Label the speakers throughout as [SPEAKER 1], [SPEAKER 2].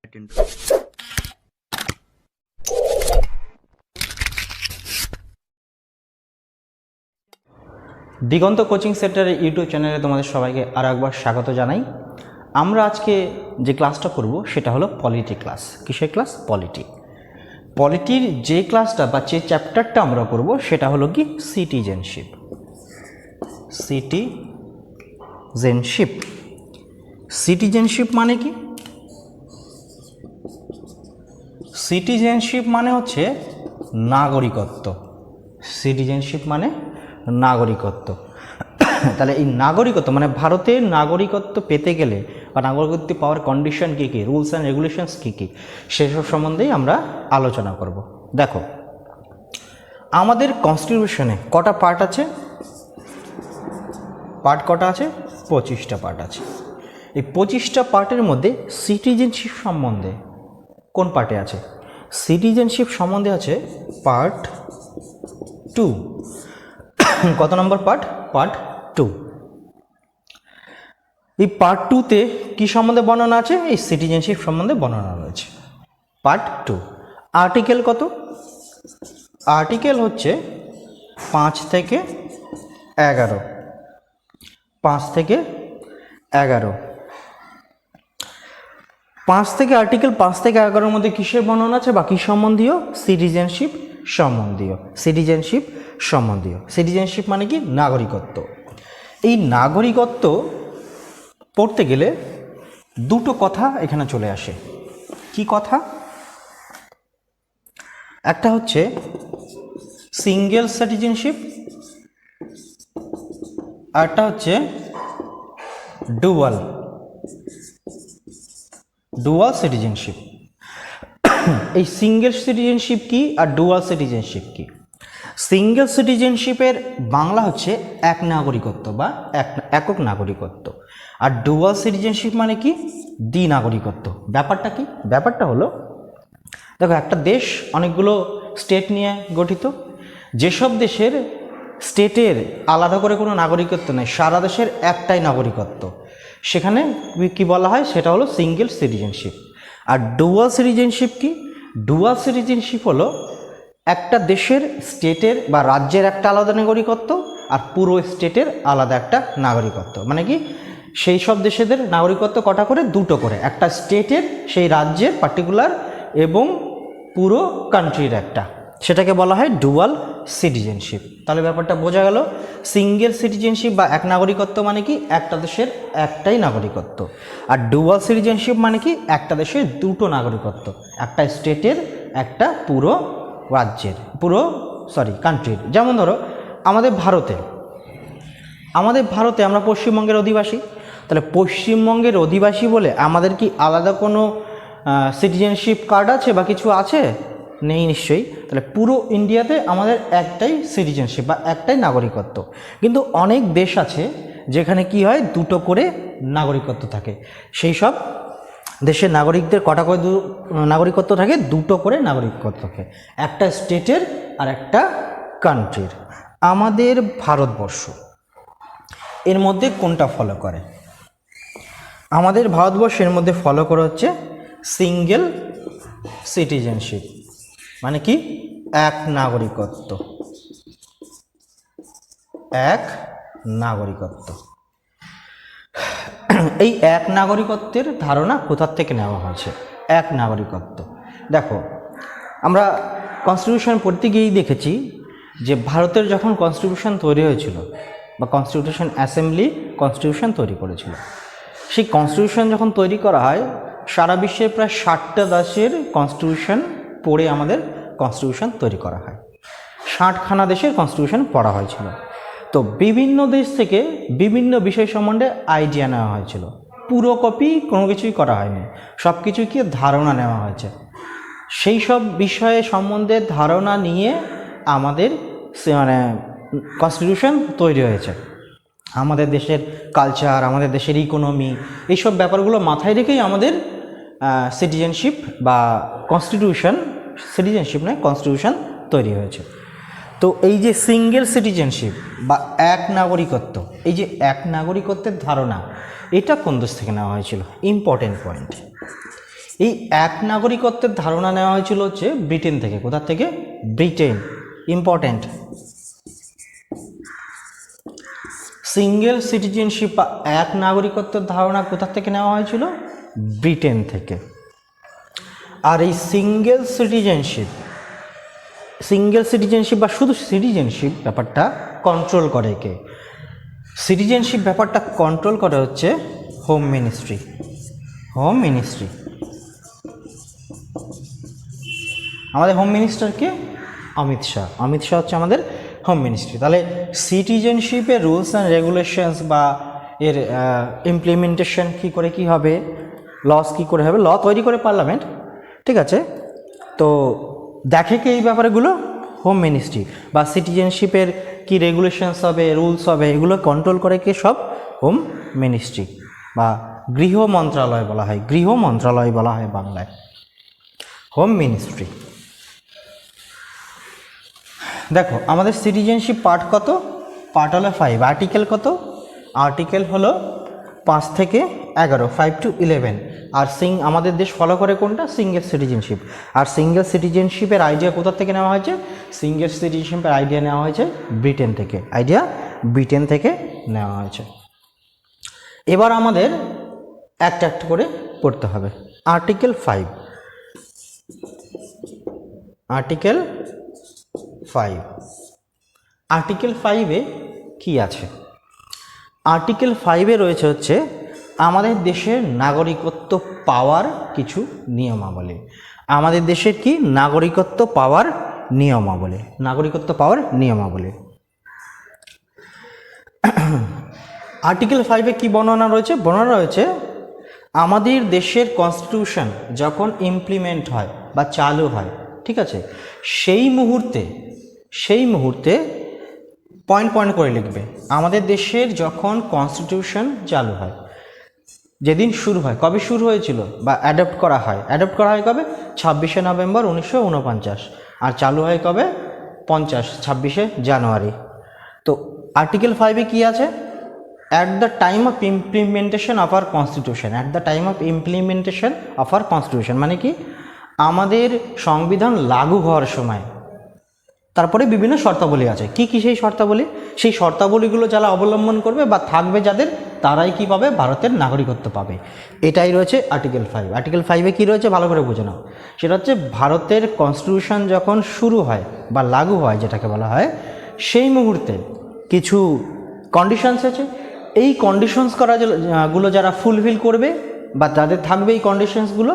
[SPEAKER 1] দিগন্ত coaching সেন্টারের YouTube চ্যানেলে তোমাদের সবাইকে আর একবার স্বাগত জানাই। আমরা আজকে যে ক্লাসটা করব সেটা হলো পলিটি ক্লাস। কিসের ক্লাস? পলিটির যে ক্লাসটা বা যে চ্যাপ্টারটা আমরা করব সেটা হলো কি সিটিজেনশিপ। সিটিজেনশিপ মানে কি? সিটিজেনশিপ মানে হচ্ছে নাগরিকত্ব। সিটিজেনশিপ মানে নাগরিকত্ব। তাহলে এই নাগরিকত্ব মানে ভারতের নাগরিকত্ব পেতে গেলে বা নাগরিকত্ব পাওয়ার কন্ডিশন কী কী, রুলস অ্যান্ড রেগুলেশনস কী কী, সেসব সম্বন্ধেই আমরা আলোচনা করব। দেখো, আমাদের কনস্টিটিউশনে কটা পার্ট আছে? পার্ট কটা আছে? 25টা পার্ট আছে। এই 25টা পার্টের মধ্যে সিটিজেনশিপ সম্বন্ধে কোন পার্টে আছে? সিটিজেনশিপ সম্বন্ধে আছে পার্ট 2। কত নম্বর পার্ট? পার্ট 2। এই পার্ট 2তে কী সম্বন্ধে বর্ণনা আছে? এই সিটিজেনশিপ সম্বন্ধে বর্ণনা রয়েছে। পার্ট 2 আর্টিকেল কত? আর্টিকেল হচ্ছে 5 থেকে 11। 5 থেকে 11। 5 থেকে আর্টিকেল 5 থেকে 11-র মধ্যে কিসের বর্ণনা আছে বা কী সম্বন্ধীয়? সিটিজেনশিপ সম্বন্ধীয়। সিটিজেনশিপ মানে কি? নাগরিকত্ব। এই নাগরিকত্ব পড়তে গেলে দুটো কথা এখানে চলে আসে। কি কথা? একটা হচ্ছে সিঙ্গেল সিটিজেনশিপ, আর একটা হচ্ছে ডুয়াল সিটিজেনশিপ। এই সিঙ্গেল সিটিজেনশিপ কি আর ডুয়াল সিটিজেনশিপ কি? সিঙ্গেল সিটিজেনশিপের বাংলা হচ্ছে এক নাগরিকত্ব বা একক নাগরিকত্ব। আর ডুয়াল সিটিজেনশিপ মানে কি? দ্বিনাগরিকত্ব। ব্যাপারটা কি? ব্যাপারটা হলো, দেখো, একটা দেশ অনেকগুলো স্টেট নিয়ে গঠিত। যেসব দেশের স্টেটের আলাদা করে কোনো নাগরিকত্ব নেই, সারা দেশের একটাই নাগরিকত্ব, সেখানে কি বলা হয়? সেটা হলো সিঙ্গেল সিটিজেনশিপ। আর ডুয়াল সিটিজেনশিপ কি? ডুয়াল সিটিজেনশিপ হলো একটা দেশের স্টেটের বা রাজ্যের একটা আলাদা নাগরিকত্ব আর পুরো স্টেটের আলাদা একটা নাগরিকত্ব। মানে কি, সেই সব দেশেদের নাগরিকত্ব কটা করে? দুটো করে। একটা স্টেটের, সেই রাজ্যের পার্টিকুলার, এবং পুরো কান্ট্রির একটা, সেটাকে বলা হয় ডুয়াল সিটিজেনশিপ। তাহলে ব্যাপারটা বোঝা গেল। সিঙ্গেল সিটিজেনশিপ বা এক নাগরিকত্ব মানে কি? একটা দেশের একটাই নাগরিকত্ব। আর ডুয়াল সিটিজেনশিপ মানে কি? একটা দেশের দুটো নাগরিকত্ব, একটা স্টেটের, একটা পুরো রাজ্যের, কান্ট্রির। যেমন ধরো আমাদের ভারতে আমরা পশ্চিমবঙ্গের অধিবাসী। তাহলে পশ্চিমবঙ্গের অধিবাসী বলে আমাদের কি আলাদা কোনো সিটিজেনশিপ কার্ড আছে বা কিছু আছে? নেই নিশ্চয়ই। তাহলে পুরো ইন্ডিয়াতে আমাদের একটাই সিটিজেনশিপ বা একটাই নাগরিকত্ব। কিন্তু অনেক দেশ আছে যেখানে কি হয়, দুটো করে নাগরিকত্ব থাকে। সেই সব দেশের নাগরিকদের কটা করে নাগরিকত্ব থাকে? দুটো করে নাগরিকত্ব থাকে, একটা স্টেটের আর একটা কান্ট্রির। আমাদের ভারতবর্ষ এর মধ্যে কোনটা ফলো করে? আমাদের ভারতবর্ষের মধ্যে ফলো করে হচ্ছে সিঙ্গেল সিটিজেনশিপ। মানে কি? এক নাগরিকত্ব। এই এক নাগরিকত্বের ধারণা কোথা থেকে নেওয়া হয়েছে? এক নাগরিকত্ব, দেখো, আমরা কনস্টিটিউশন পড়তে গিয়েই দেখেছি যে ভারতের যখন কনস্টিটিউশন তৈরি হয়েছিল বা কনস্টিটিউশন অ্যাসেম্বলি কনস্টিটিউশন তৈরি করেছিল, সেই কনস্টিটিউশন যখন তৈরি করা হয়, সারা বিশ্বের প্রায় 60টা দেশের কনস্টিটিউশন পড়ে আমাদের কনস্টিটিউশন তৈরি করা হয়। 60খানা দেশের কনস্টিটিউশন পড়া হয়েছিল। তো বিভিন্ন দেশ থেকে বিভিন্ন বিষয় সম্বন্ধে আইডিয়া নেওয়া হয়েছিল। পুরো কপি কোনো কিছুই করা হয়নি, সব কিছুই কি ধারণা নেওয়া হয়েছে। সেই সব বিষয়ে সম্বন্ধে ধারণা নিয়ে আমাদের কনস্টিটিউশন তৈরি হয়েছে। আমাদের দেশের কালচার, আমাদের দেশের ইকোনমি, এইসব ব্যাপারগুলো মাথায় রেখেই আমাদের সিটিজেনশিপ বা কনস্টিটিউশন তৈরি হয়েছে। তো এই যে সিঙ্গেল সিটিজেনশিপ বা এক নাগরিকত্ব, এই যে এক নাগরিকত্বের ধারণা, এটা কোন দেশ থেকে নেওয়া হয়েছিল? Important point. এই এক নাগরিকত্বের ধারণা নেওয়া হয়েছিল হচ্ছে ব্রিটেন থেকে। কোথা থেকে? ব্রিটেন। ইম্পর্ট্যান্ট। সিঙ্গেল সিটিজেনশিপ বা এক নাগরিকত্বের ধারণা কোথা থেকে নেওয়া হয়েছিল? ব্রিটেন থেকে। আর এই সিঙ্গেল সিটিজেনশিপ বা শুধু সিটিজেনশিপ ব্যাপারটা কন্ট্রোল করে কে? সিটিজেনশিপ ব্যাপারটা কন্ট্রোল করে হচ্ছে হোম মিনিস্ট্রি। আমাদের হোম মিনিস্টার কে? অমিত শাহ হচ্ছে আমাদের হোম মিনিস্ট্রি। তাহলে সিটিজেনশিপের রুলস অ্যান্ড রেগুলেশনস বা এর ইমপ্লিমেন্টেশন কী করে কী হবে, লস কী করে হবে, ল তৈরি করে পার্লামেন্ট, ঠিক আছে। তো দেখে কি এই ব্যাপারগুলো? Home ministry. বা সিটিজেনশিপের কি রেগুলেশনস হবে, রুলস হবে, এগুলো কন্ট্রোল করে কে? সব হোম মিনিস্ট্রি বা গৃহ মন্ত্রণালয় বলা হয় বাংলায়, হোম মিনিস্ট্রি। দেখো আমাদের সিটিজেনশিপ পার্ট কত? পার্ট হলো 5। আর্টিকেল কত? আর্টিকেল হলো 5 থেকে 11, 5 to 11। আর আমাদের দেশ ফলো করে কোনটা? Single citizenship. আর সিঙ্গেল সিটিজেনশিপের আইডিয়া কোথা থেকে নেওয়া হয়েছে? সিঙ্গেল সিটিজেনশিপের আইডিয়া নেওয়া হয়েছে ব্রিটেন থেকে। নেওয়া হয়েছে। এবার আমাদের একটা একটা করে পড়তে হবে। আর্টিকেল 5। আর্টিকেল 5-এ কি আছে? আর্টিকেল 5-এ রয়েছে হচ্ছে আমাদের দেশের নাগরিকত্ব পাওয়ার কিছু নিয়মাবলী। আমাদের দেশের কি? নাগরিকত্ব পাওয়ার নিয়মাবলী। আর্টিকেল 5-এ কি বর্ণনা রয়েছে? আমাদের দেশের কনস্টিটিউশন যখন ইমপ্লিমেন্ট হয় বা চালু হয়, ঠিক আছে, সেই মুহূর্তে পয়েন্ট করে লিখবে। আমাদের দেশের যখন কনস্টিটিউশন চালু হয়, যেদিন শুরু হয়, কবে শুরু হয়েছিল বা অ্যাডপ্ট করা হয় কবে? 26শে নভেম্বর 1949। আর চালু হয় কবে? 26শে জানুয়ারি। তো আর্টিকেল 5-এ কি আছে? At the time of implementation of our constitution. মানে কি? আমাদের সংবিধান লাগু হওয়ার সময় তারপরে বিভিন্ন শর্তাবলী আছে। কি সেই শর্তাবলী? সেই শর্তাবলীগুলো যারা অবলম্বন করবে বা থাকবে যাদের, তারাই কি পাবে? ভারতের নাগরিকত্ব পাবে। এটাই রয়েছে আর্টিকেল 5। আর্টিকেল 5-এ কী রয়েছে ভালো করে বুঝে নাও। সেটা হচ্ছে ভারতের কনস্টিটিউশন যখন শুরু হয় বা লাগু হয়, যেটাকে বলা হয়, সেই মুহূর্তে কিছু কন্ডিশনস আছে। এই কন্ডিশনসগুলো যারা ফুলফিল করবে বা যাদের থাকবে এই কন্ডিশনসগুলো,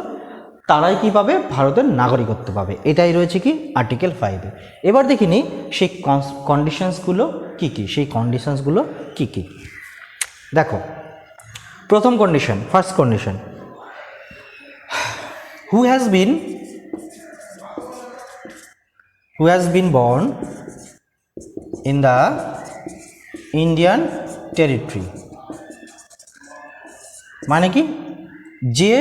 [SPEAKER 1] তারাই কি পাবে? ভারতের নাগরিকত্ব পাবে। এটাই রয়েছে কি? আর্টিকেল 5-এ। এবার দেখিনি সেই কন্ডিশনসগুলো কি কি। দেখো প্রথম condition, first condition, who has been born in the Indian territory. মানে কি? যে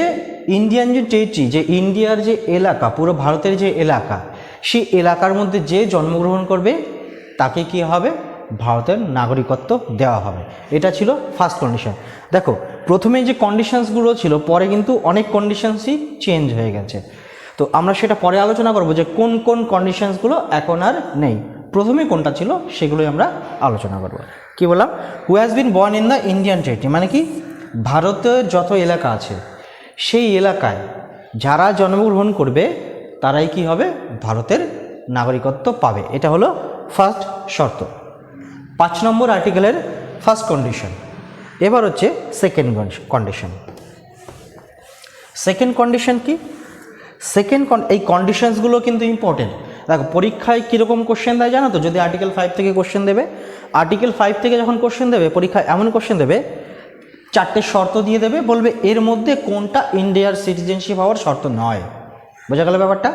[SPEAKER 1] ইন্ডিয়ান যে টেরিটরি, যে ইন্ডিয়ার যে এলাকা, পুরো ভারতের যে এলাকা, সেই এলাকার মধ্যে যে জন্মগ্রহণ করবে তাকে কি হবে? ভারতের নাগরিকত্ব দেওয়া হবে। এটা ছিল ফার্স্ট কন্ডিশন। দেখো প্রথমে যে কন্ডিশনসগুলো ছিল, পরে কিন্তু অনেক কন্ডিশনসই চেঞ্জ হয়ে গেছে। তো আমরা সেটা পরে আলোচনা করব যে কোন কোন কন্ডিশনসগুলো এখন আর নেই। প্রথমে কোনটা ছিল সেগুলোই আমরা আলোচনা করব। কি বললাম? Who has been born in the Indian territory, মানে কি? ভারতের যত এলাকা আছে সেই এলাকায় যারা জন্মগ্রহণ করবে তারাই কি হবে? ভারতের নাগরিকত্ব পাবে। এটা হলো ফার্স্ট শর্ত, 5 নম্বর আর্টিকেলের ফার্স্ট কন্ডিশন। এবার হচ্ছে সেকেন্ড কন্ডিশন। কি? এই কন্ডিশনসগুলো কিন্তু ইম্পর্টেন্ট। দেখো পরীক্ষায় কীরকম কোশ্চেন দেয় জানো তো? যদি আর্টিকেল 5 থেকে কোশ্চেন দেবে, আর্টিকেল 5 থেকে যখন কোশ্চেন দেবে পরীক্ষায়, এমন কোশ্চেন দেবে, 4টে শর্ত দিয়ে দেবে, বলবে এর মধ্যে কোনটা ইন্ডিয়ার সিটিজেনশিপ হওয়ার শর্ত নয়। বোঝা গেল ব্যাপারটা?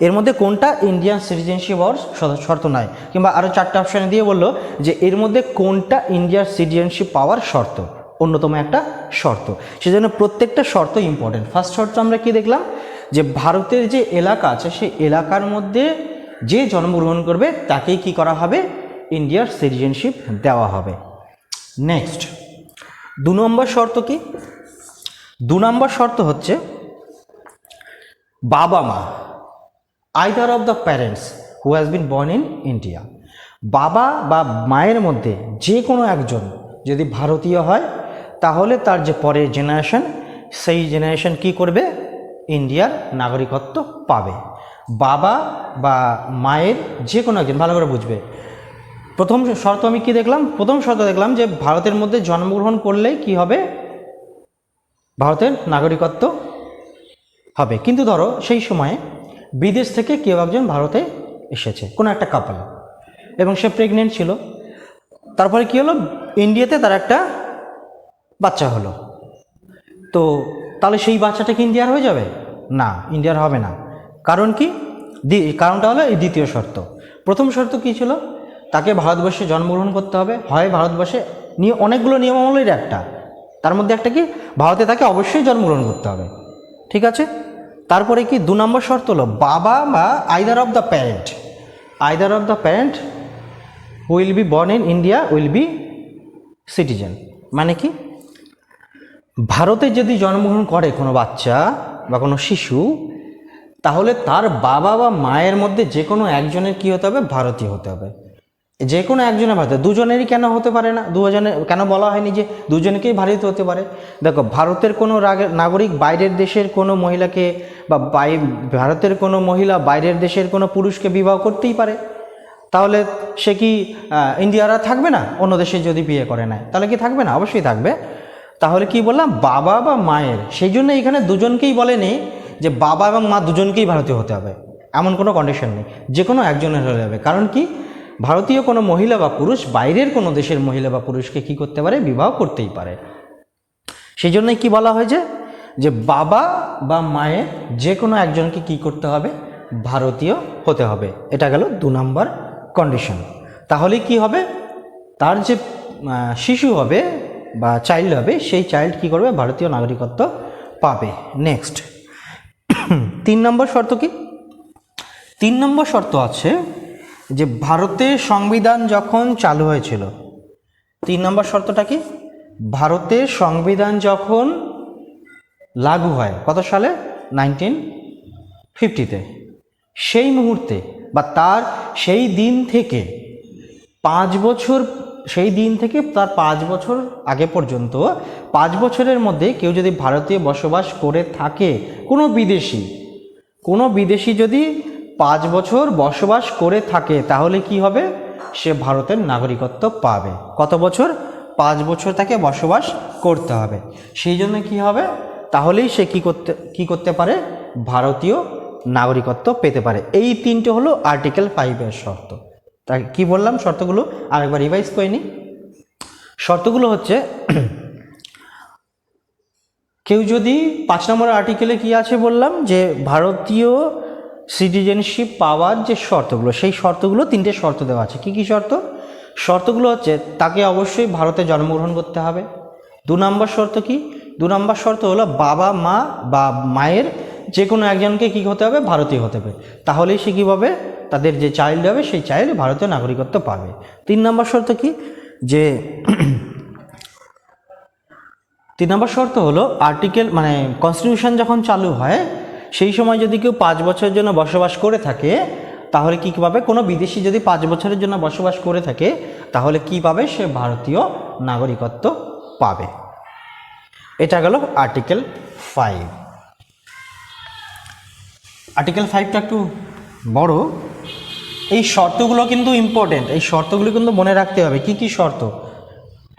[SPEAKER 1] এর মধ্যে কোনটা ইন্ডিয়ান সিটিজেনশিপ হওয়ার শর্ত নয়। কিংবা আরও 4টে অপশানে দিয়ে বললো যে এর মধ্যে কোনটা ইন্ডিয়ার সিটিজেনশিপ পাওয়ার শর্ত, অন্যতম একটা শর্ত। সেজন্য প্রত্যেকটা শর্ত ইম্পর্টেন্ট। ফার্স্ট শর্ত আমরা কি দেখলাম? যে ভারতের যে এলাকা আছে সেই এলাকার মধ্যে যে জন্মগ্রহণ করবে তাকেই কি করা হবে? ইন্ডিয়ার সিটিজেনশিপ দেওয়া হবে। নেক্সট 2 নম্বর শর্ত কি? 2 নম্বর শর্ত হচ্ছে বাবা মা, either of the parents who has been born in India, বাবা বা মায়ের মধ্যে যে কোনো একজন যদি ভারতীয় হয় তাহলে তার যে পরের জেনারেশন, সেই জেনারেশন কি করবে, ইন্ডিয়ার নাগরিকত্ব পাবে। বাবা বা মায়ের যে কোনো একজন, ভালো করে বুঝবে। প্রথম শর্ত আমি কি দেখলাম, প্রথম শর্ত দেখলাম যে ভারতের মধ্যে জন্মগ্রহণ করলেই কি হবে, ভারতের নাগরিকত্ব হবে। কিন্তু ধরো সেই সময়ে বিদেশ থেকে কেউ একজন ভারতে এসেছে, কোনো একটা কাপল, এবং সে প্রেগনেন্ট ছিল, তারপরে কি হলো, ইন্ডিয়াতে তার একটা বাচ্চা হলো, তো তাহলে সেই বাচ্চাটা কি ইন্ডিয়ার হয়ে যাবে? না, ইন্ডিয়ার হবে না। কারণ কি? কারণটা হলো এই দ্বিতীয় শর্ত। প্রথম শর্ত কি ছিল, তাকে ভারতবর্ষে জন্মগ্রহণ করতে হবে, হয় ভারতবর্ষে অনেকগুলো নিয়মাবলীর একটা, তার মধ্যে একটা কি, ভারতে তাকে অবশ্যই জন্মগ্রহণ করতে হবে, ঠিক আছে। তারপরে কি 2 নম্বর শর্ত হলো, বাবা বা either of the parent who will be born in India will be citizen. মানে কি, ভারতে যদি জন্মগ্রহণ করে কোনো বাচ্চা বা কোনো শিশু, তাহলে তার বাবা বা মায়ের মধ্যে যে কোনো একজনের কী হতে হবে, ভারতীয় হতে হবে। যে কোনো একজনের ভারতীয়, দুজনেরই কেন হতে পারে না? দুজনের কেন বলা হয়নি যে দুজনকেই ভারতীয় হতে পারে? দেখো, ভারতের কোনো নাগরিক বাইরের দেশের কোনো মহিলাকে বা ভারতের কোনো মহিলা বাইরের দেশের কোনো পুরুষকে বিবাহ করতেই পারে, তাহলে সে কি ইন্ডিয়ারা থাকবে না? অন্য দেশে যদি বিয়ে করে নেয় তাহলে কি থাকবে না? অবশ্যই থাকবে। তাহলে কি বললাম, বাবা বা মায়ের, সেই জন্য এখানে দুজনকেই বলেনি যে বাবা এবং মা দুজনকেই ভারতীয় হতে হবে, এমন কোনো কন্ডিশন নেই, যে কোনো একজনের হয়ে যাবে। কারণ কি, ভারতীয় কোনো মহিলা বা পুরুষ বাইরের কোনো দেশের মহিলা বা পুরুষকে কি করতে পারে, বিবাহ করতেই পারে। সেই জন্যই কি বলা হয়েছে যে বাবা বা মায়ের যে কোনো একজনকে কি করতে হবে, ভারতীয় হতে হবে। এটা গেল 2 নম্বর কন্ডিশন। তাহলে কি হবে, তার যে শিশু হবে বা চাইল্ড হবে, সেই চাইল্ড কি করবে, ভারতীয় নাগরিকত্ব পাবে। নেক্সট 3 নম্বর শর্ত কি? 3 নম্বর শর্ত আছে যে ভারতের সংবিধান যখন চালু হয়েছিল, 3 নম্বর শর্তটা কি, ভারতের সংবিধান যখন লাগু হয় কত সালে, 1950-তে, সেই মুহূর্তে বা তার সেই দিন থেকে 5 বছর, সেই দিন থেকে তার 5 বছর আগে পর্যন্ত, 5 বছরের মধ্যে কেউ যদি ভারতীয় বসবাস করে থাকে, কোনো বিদেশি যদি 5 বছর বসবাস করে থাকে, তাহলে কি হবে, সে ভারতের নাগরিকত্ব পাবে। কত বছর? 5 বছর তাকে বসবাস করতে হবে। সেই জন্য কি হবে, তাহলেই সে কি করতে পারে, ভারতীয় নাগরিকত্ব পেতে পারে। এই 3টে হলো আর্টিকেল 5-এর শর্ত। তাই কি বললাম শর্তগুলো, আরেকবার রিভাইজ করে নিই। শর্তগুলো হচ্ছে, কেউ যদি 5 নম্বর আর্টিকেলে কি আছে বললাম, যে ভারতীয় সিটিজেনশিপ পাওয়ার যে শর্তগুলো, সেই শর্তগুলো 3টে শর্ত দেওয়া আছে। কি কি শর্ত? শর্তগুলো হচ্ছে, তাকে অবশ্যই ভারতে জন্মগ্রহণ করতে হবে। 2 নম্বর শর্ত কি? 2 নম্বর শর্ত হলো বাবা মা বা মায়ের যে কোনো একজনকে কী হতে হবে, ভারতীয় হতে হবে, তাহলেই সে কী পাবে, তাদের যে চাইল্ড হবে সেই চাইল্ড ভারতীয় নাগরিকত্ব পাবে। 3 নম্বর শর্ত কি, যে 3 নম্বর শর্ত হলো আর্টিকেল মানে কনস্টিটিউশন যখন চালু হয়, সেই সময় যদি কেউ 5 বছরের জন্য বসবাস করে থাকে, তাহলে কী পাবে, কোনো বিদেশি যদি 5 বছরের জন্য বসবাস করে থাকে, তাহলে কি পাবে, সে ভারতীয় নাগরিকত্ব পাবে। এটা গেল আর্টিকেল 5। আর্টিকেল 5টা একটু বড়, এই শর্তগুলো কিন্তু ইম্পর্টেন্ট, এই শর্তগুলো কিন্তু মনে রাখতে হবে। কি কি শর্ত?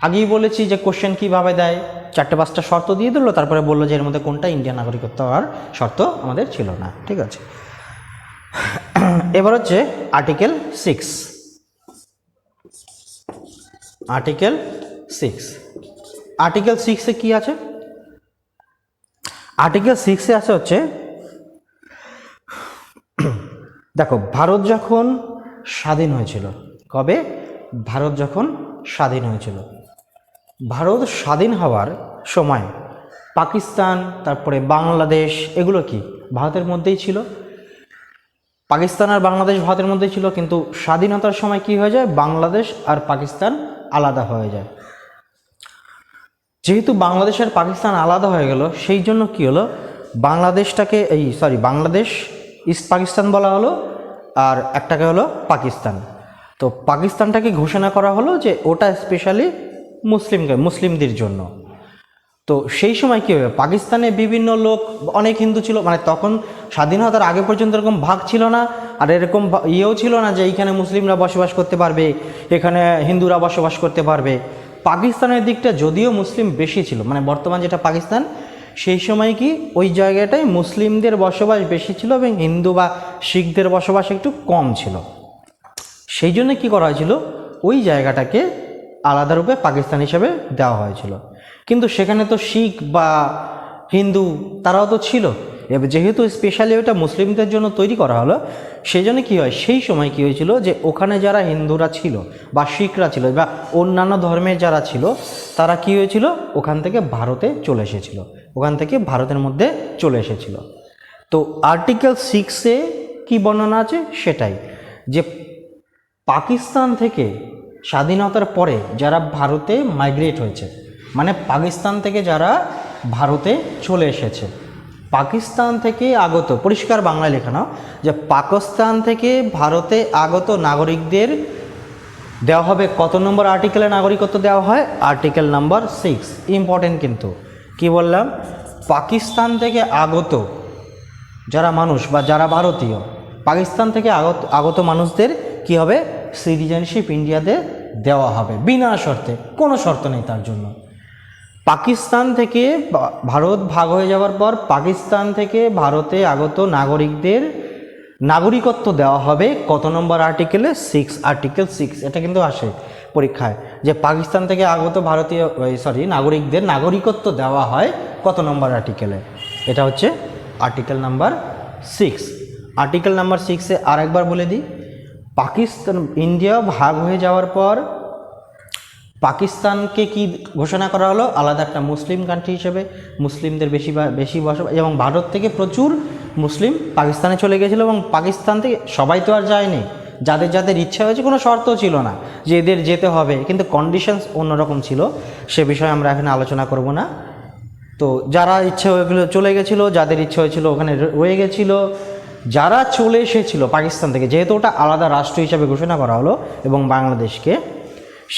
[SPEAKER 1] আগেই বলেছি যে কোশ্চেন কীভাবে দেয়, 4-5টা শর্ত দিয়ে দিল, তারপরে বললো যে এর মধ্যে কোনটা ইন্ডিয়ান নাগরিকত্ব হওয়ার শর্ত আমাদের ছিল না, ঠিক আছে। এবার হচ্ছে আর্টিকেল 6। আর্টিকেল 6-এ কি আছে? আর্টিকেল 6-এ আছে হচ্ছে, দেখো, ভারত যখন স্বাধীন হয়েছিল, কবে? ভারত যখন স্বাধীন হয়েছিল, ভারত স্বাধীন হওয়ার সময় পাকিস্তান, তারপরে বাংলাদেশ, এগুলো কি ভারতের মধ্যেই ছিল। পাকিস্তান আর বাংলাদেশ ভারতের মধ্যেই ছিল, কিন্তু স্বাধীনতার সময় কি হয়ে যায়, বাংলাদেশ আর পাকিস্তান আলাদা হয়ে যায়। যেহেতু বাংলাদেশ আর পাকিস্তান আলাদা হয়ে গেল, সেই জন্য কি হলো, বাংলাদেশটাকে বাংলাদেশ ইস্ট পাকিস্তান বলা হলো, আর একটাকে হলো পাকিস্তান। তো পাকিস্তানটাকে ঘোষণা করা হলো যে ওটা স্পেশালি মুসলিমদের জন্য। তো সেই সময় কী হবে, পাকিস্তানে বিভিন্ন লোক, অনেক হিন্দু ছিল, মানে তখন স্বাধীনতার আগে পর্যন্ত এরকম ভাগ ছিল না, আর এরকম ইয়েও ছিল না যে এইখানে মুসলিমরা বসবাস করতে পারবে, এখানে হিন্দুরা বসবাস করতে পারবে। পাকিস্তানের দিকটা যদিও মুসলিম বেশি ছিল, মানে বর্তমান যেটা পাকিস্তান, সেই সময় কি ওই জায়গাটায় মুসলিমদের বসবাস বেশি ছিল এবং হিন্দু বা শিখদের বসবাস একটু কম ছিল। সেই জন্য কী করা হয়েছিল, ওই জায়গাটাকে আলাদা রূপে পাকিস্তান হিসেবে দেওয়া হয়েছিল। কিন্তু সেখানে তো শিখ বা হিন্দু তারাও তো ছিল, এবার যেহেতু স্পেশালি ওটা মুসলিমদের জন্য তৈরি করা হলো, সেই জন্য কী হয়, সেই সময় কী হয়েছিল যে ওখানে যারা হিন্দুরা ছিল বা শিখরা ছিল বা অন্যান্য ধর্মের যারা ছিল, তারা কী হয়েছিল, ওখান থেকে ভারতে চলে এসেছিল, ওখান থেকে ভারতের মধ্যে চলে এসেছিল। তো আর্টিকেল 6-এ কী বর্ণনা আছে সেটাই, যে পাকিস্তান থেকে স্বাধীনতার পরে যারা ভারতে মাইগ্রেট হয়েছে, মানে পাকিস্তান থেকে যারা ভারতে চলে এসেছে, পাকিস্তান থেকে আগত, পরিষ্কার বাংলায় লেখানো, যে পাকিস্তান থেকে ভারতে আগত নাগরিকদের দেওয়া হবে কত নম্বর আর্টিকেলে নাগরিকত্ব দেওয়া হয়, আর্টিকেল নাম্বার 6। ইম্পর্টেন্ট কিন্তু কি বললাম, পাকিস্তান থেকে আগত যারা মানুষ বা যারা ভারতীয়, পাকিস্তান থেকে আগত মানুষদের কি হবে, সিটিজেনশিপ ইন্ডিয়াতে দেওয়া হবে বিনা শর্তে, কোনো শর্ত নেই তার জন্য। পাকিস্তান থেকে ভারত ভাগ হয়ে যাওয়ার পর পাকিস্তান থেকে ভারতে আগত নাগরিকদের নাগরিকত্ব দেওয়া হবে কত নম্বর আর্টিকেলে, 6, আর্টিকেল 6। এটা কিন্তু আসে পরীক্ষায়, যে পাকিস্তান থেকে আগত ভারতীয় নাগরিকদের নাগরিকত্ব দেওয়া হয় কত নম্বর আর্টিকেলে, এটা হচ্ছে আর্টিকেল নাম্বার 6। আর্টিকেল নাম্বার 6-এ আরেকবার বলে দিই, পাকিস্তান ইন্ডিয়া ভাগ হয়ে যাওয়ার পর পাকিস্তানকে কি ঘোষণা করা হলো, আলাদা একটা মুসলিম কান্ট্রি হিসেবে, মুসলিমদের বেশি বসবাস, এবং ভারত থেকে প্রচুর মুসলিম পাকিস্তানে চলে গেছিলো, এবং পাকিস্তান থেকে সবাই তো আর যায়নি, যাদের যাদের ইচ্ছা হয়েছে, কোনো শর্তও ছিল না যে এদের যেতে হবে, কিন্তু কন্ডিশনস অন্যরকম ছিল, সে বিষয়ে আমরা এখানে আলোচনা করব না। তো যারা ইচ্ছে হয়েছিল চলে গেছিলো, যাদের ইচ্ছে হয়েছিল ওখানে রয়ে গেছিলো, যারা চলে এসেছিলো পাকিস্তান থেকে, যেহেতু ওটা আলাদা রাষ্ট্র হিসাবে ঘোষণা করা হলো এবং বাংলাদেশকে,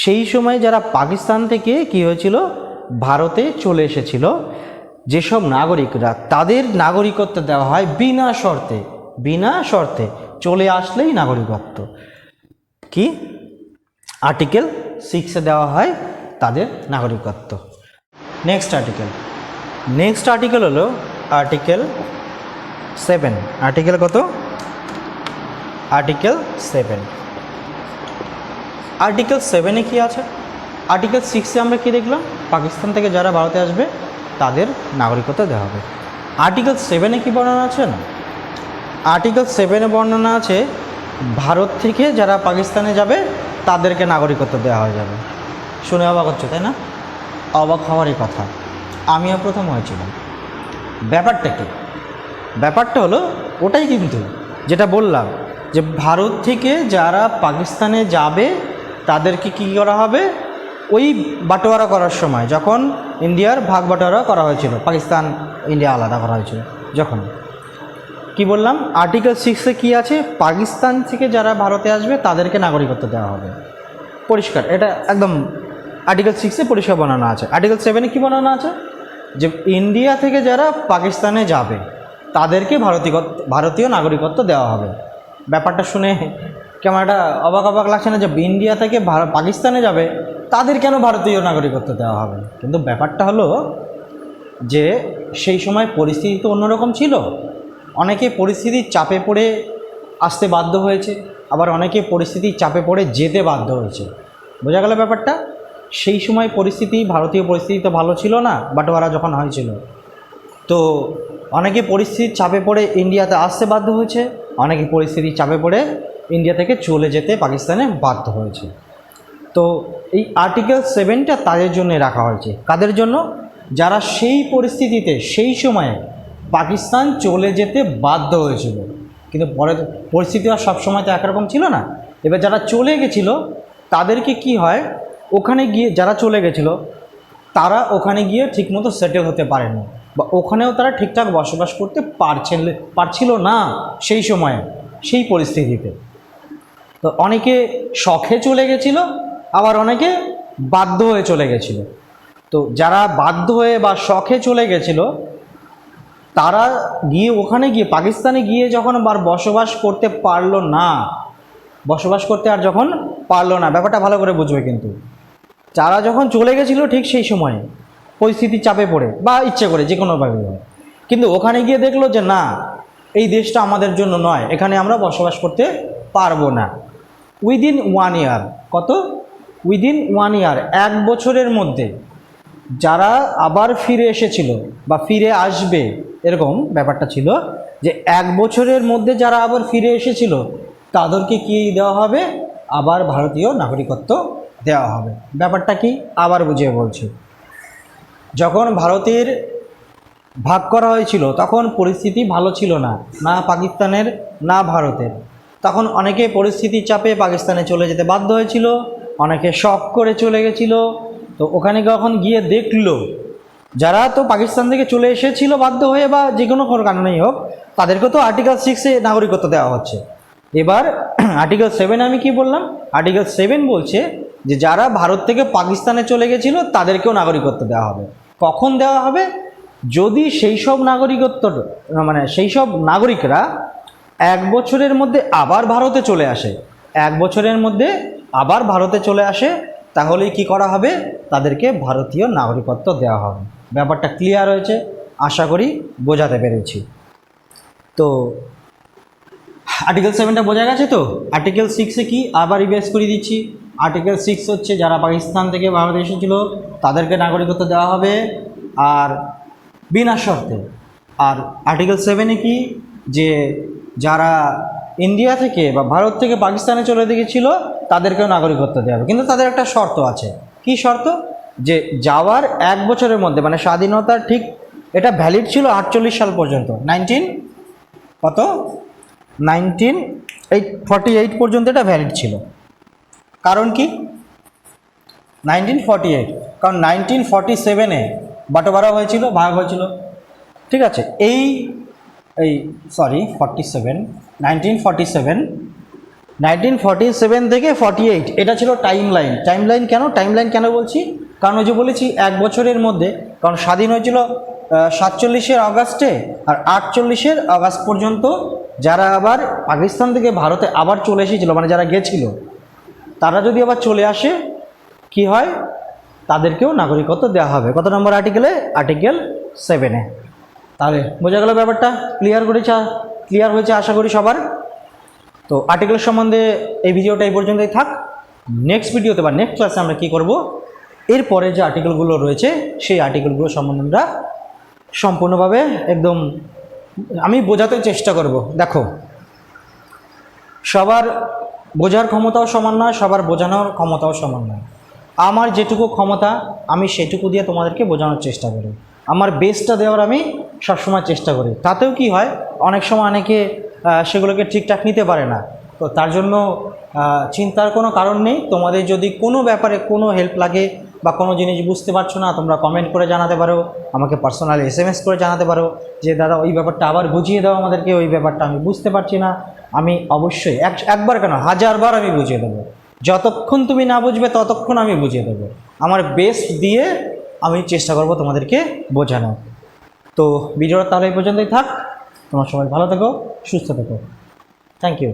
[SPEAKER 1] সেই সময় যারা পাকিস্তান থেকে কি হয়েছিল, ভারতে চলে এসেছিল, যেসব নাগরিকরা, তাদের নাগরিকত্ব দেওয়া হয় বিনা শর্তে, বিনা শর্তে চলে আসলেই নাগরিকত্ব কি আর্টিকেল 6-এ দেওয়া হয় তাদের নাগরিকত্ব। নেক্সট আর্টিকেল হলো আর্টিকেল 7। আর্টিকেল কত, আর্টিকেল 7। আর্টিকেল 7-এ কী আছে, আর্টিকেল 6-এ আমরা কি দেখলাম, পাকিস্তান থেকে যারা ভারতে আসবে তাদের নাগরিকত্ব দেওয়া হবে। আর্টিকেল 7-এ কী বর্ণনা আছে না, আর্টিকেল 7-এ বর্ণনা আছে ভারত থেকে যারা পাকিস্তানে যাবে তাদেরকে নাগরিকত্ব দেওয়া হয়ে যাবে। শুনে অবাক হচ্ছে তাই না, অবাক হওয়ারই কথা, আমিও প্রথম হয়েছিলাম। ব্যাপারটা কি, ব্যাপারটা হলো ওটাই কিন্তু যেটা বললাম, যে ভারত থেকে যারা পাকিস্তানে যাবে তাদেরকে কী করা হবে, ওই বাটোয়ারা করার সময়, যখন ইন্ডিয়ার ভাগ বাটোয়ারা করা হয়েছিল, পাকিস্তান ইন্ডিয়া আলাদা করা হয়েছিল, যখন কি বললাম, আর্টিকেল 6-এ কী আছে, পাকিস্তান থেকে যারা ভারতে আসবে তাদেরকে নাগরিকত্ব দেওয়া হবে। পরিষ্কার, এটা একদম আর্টিকেল 6-এ পরিষ্কার বর্ণনা আছে। আর্টিকেল 7-এ কী বর্ণনা আছে, যে ইন্ডিয়া থেকে যারা পাকিস্তানে যাবে তাদেরকে ভারতীয় নাগরিকত্ব দেওয়া হবে। ব্যাপারটা শুনে কেমন একটা অবাক লাগছে না, যে ইন্ডিয়া থেকে পাকিস্তানে যাবে তাদের কেন ভারতীয় নাগরিকত্ব দেওয়া হবে? কিন্তু ব্যাপারটা হলো যে সেই সময় পরিস্থিতি তো অন্যরকম ছিল, অনেকে পরিস্থিতির চাপে পড়ে আসতে বাধ্য হয়েছে, আবার অনেকে পরিস্থিতির চাপে পড়ে যেতে বাধ্য হয়েছে। বোঝা গেল ব্যাপারটা? সেই সময় পরিস্থিতি, ভারতীয় পরিস্থিতি তো ভালো ছিল না বাটোয়ারা যখন হয়েছিল, তো অনেকে পরিস্থিতির চাপে পড়ে ইন্ডিয়াতে আসতে বাধ্য হয়েছে, অনেকে পরিস্থিতির চাপে পড়ে ইন্ডিয়া থেকে চলে যেতে পাকিস্তানে বাধ্য হয়েছে। তো এই আর্টিকেল 7টা তাদের জন্য রাখা হয়েছে। কাদের জন্য? যারা সেই পরিস্থিতিতে সেই সময়ে পাকিস্তান চলে যেতে বাধ্য হয়েছিল, কিন্তু পরে পরিস্থিতি আর সবসময় তো একরকম ছিল না। এবার যারা চলে গেছিল তাদেরকে কি হয়, ওখানে গিয়ে যারা চলে গেছিল তারা ওখানে গিয়ে ঠিকমতো সেটেল হতে পারেনি, বা ওখানেও তারা ঠিকঠাক বসবাস করতে পারছিল না সেই সময়ে, সেই পরিস্থিতিতে। তো অনেকে শখে চলে গেছিল, আবার অনেকে বাধ্য হয়ে চলে গেছিল। তো যারা বাধ্য হয়ে বা শখে চলে গেছিল তারা গিয়ে ওখানে গিয়ে পাকিস্তানে গিয়ে যখন আবার বসবাস করতে পারলো না, বসবাস করতে আর যখন পারলো না, ব্যাপারটা ভালো করে বুঝবে কিন্তু, যারা যখন চলে গেছিল ঠিক সেই সময়ে পরিস্থিতির চাপে পড়ে বা ইচ্ছে করে যে কোনোভাবে হয়, কিন্তু ওখানে গিয়ে দেখলো যে না, এই দেশটা আমাদের জন্য নয়, এখানে আমরা বসবাস করতে পারবো না। উইদিন 1 ইয়ার, কত, উইদিন 1 ইয়ার, 1 বছরের মধ্যে যারা আবার ফিরে এসেছিল বা ফিরে আসবে, এরকম ব্যাপারটা ছিল যে 1 বছরের মধ্যে যারা আবার ফিরে এসেছিল তাদেরকে কি দেওয়া হবে, আবার ভারতীয় নাগরিকত্ব দেওয়া হবে। ব্যাপারটা কি আবার বুঝিয়ে বলছি। যখন ভারতের ভাগ করা হয়েছিল তখন পরিস্থিতি ভালো ছিল না, না পাকিস্তানের না ভারতের। তখন অনেকে পরিস্থিতির চাপে পাকিস্তানে চলে যেতে বাধ্য হয়েছিল, অনেকে শখ করে চলে গেছিলো। তো ওখানে যখন গিয়ে দেখলো, যারা তো পাকিস্তান থেকে চলে এসেছিল বাধ্য হয়ে বা যে কোনো কারণেই হোক, তাদেরকে তো আর্টিকেল 6-এ নাগরিকত্ব দেওয়া হচ্ছে। এবার আর্টিকেল 7 আমি কি বললাম, আর্টিকেল 7 বলছে যে যারা ভারত থেকে পাকিস্তানে চলে গেছিল তাদেরকেও নাগরিকত্ব দেওয়া হবে। কখন দেওয়া হবে, যদি সেই সব নাগরিকত্ব মানে সেই সব নাগরিকরা 1 বছরের মধ্যে আবার ভারতে চলে আসে, 1 বছরের মধ্যে আবার ভারতে চলে আসে, তাহলেই কি করা হবে, তাদেরকে ভারতীয় নাগরিকত্ব দেওয়া হবে। ব্যাপারটা ক্লিয়ার হয়েছে, আশা করি বোঝাতে পেরেছি। তো আর্টিকেল 7টা বোঝা গেছে। তো আর্টিকেল 6-এ কি আবার রিভাইজ করে দিচ্ছি। আর্টিকেল 6 হচ্ছে যারা পাকিস্তান থেকে ভারতে এসেছিল তাদেরকে নাগরিকত্ব দেওয়া হবে আর বিনা শর্তে। আর আর্টিকেল 7-এ কি, যে যারা ইন্ডিয়া থেকে বা ভারত থেকে পাকিস্তানে চলে গিয়েছিল তাদেরকেও নাগরিকত্ব দেওয়া হবে, কিন্তু তাদের একটা শর্ত আছে। কি শর্ত, যে যাওয়ার 1 বছরের মধ্যে, মানে স্বাধীনতার ঠিক, এটা ভ্যালিড ছিল 48 সাল পর্যন্ত, 1948 পর্যন্ত এটা ভ্যালিড ছিল। কারণ কি 1948, কারণ 1947-এ বাটোয়ারা হয়েছিল, ভাগ হয়েছিল, ঠিক আছে। এই 1947 থেকে 48 এটা ছিল টাইম লাইন। কেন বলছি, কারণ ওই যে বলেছি 1 বছরের মধ্যে, কারণ স্বাধীন হয়েছিল 47-এর অগাস্টে, আর 48-এর অগাস্ট পর্যন্ত যারা আবার পাকিস্তান থেকে ভারতে আবার চলে এসেছিল, মানে যারা গেছিল, তারা যদি আবার চলে আসে কি হয়, তাদেরকেও নাগরিকত্ব দেওয়া হবে। কত নম্বর আর্টিকেলে, আর্টিকেল 7-এ। তাহলে বোঝা গেল ব্যাপারটা, ক্লিয়ার হয়েছে আশা করি সবার। তো আর্টিকেল সম্বন্ধে এই ভিডিওটা এই পর্যন্তই থাক। নেক্সট ভিডিওতে বা নেক্সট ক্লাসে আমরা কী করব, এরপরে যে আর্টিকেলগুলো রয়েছে সেই আর্টিকেলগুলো সম্বন্ধে আমরা সম্পূর্ণভাবে একদম আমি বোঝাতে চেষ্টা করব। দেখো, সবার বোঝার ক্ষমতাও সমান নয়, সবার বোঝানোর ক্ষমতাও সমান নয়। আমার যেটুকু ক্ষমতা আমি সেটুকু দিয়ে তোমাদেরকে বোঝানোর চেষ্টা করি, আমার বেস্টটা দেওয়ার আমি সবসময় চেষ্টা করি। তাতেও কি হয়, অনেক সময় অনেকে সেগুলোকে ঠিকঠাক নিতে পারে না। তো তার জন্য চিন্তার কোনো কারণ নেই। তোমাদের যদি কোনো ব্যাপারে কোনো হেল্প লাগে বা কোনো জিনিস বুঝতে পারছো না, তোমরা কমেন্ট করে জানাতে পারো, আমাকে পার্সোনালি SMS করে জানাতে পারো যে দাদা ওই ব্যাপারটা আবার বুঝিয়ে দাও আমাদেরকে, ওই ব্যাপারটা আমি বুঝতে পারছি না। আমি অবশ্যই একবার কেন 1000 বার আমি বুঝিয়ে দেবো। যতক্ষণ তুমি না বুঝবে ততক্ষণ আমি বুঝিয়ে দেবো। আমার বেস্ট দিয়ে আমি চেষ্টা করব তোমাদেরকে বোঝানো। তো ভিডিওটা তাহলে এই পর্যন্তই থাক। তোমরা সবাই ভালো থেকো, সুস্থ থেকো। Thank you.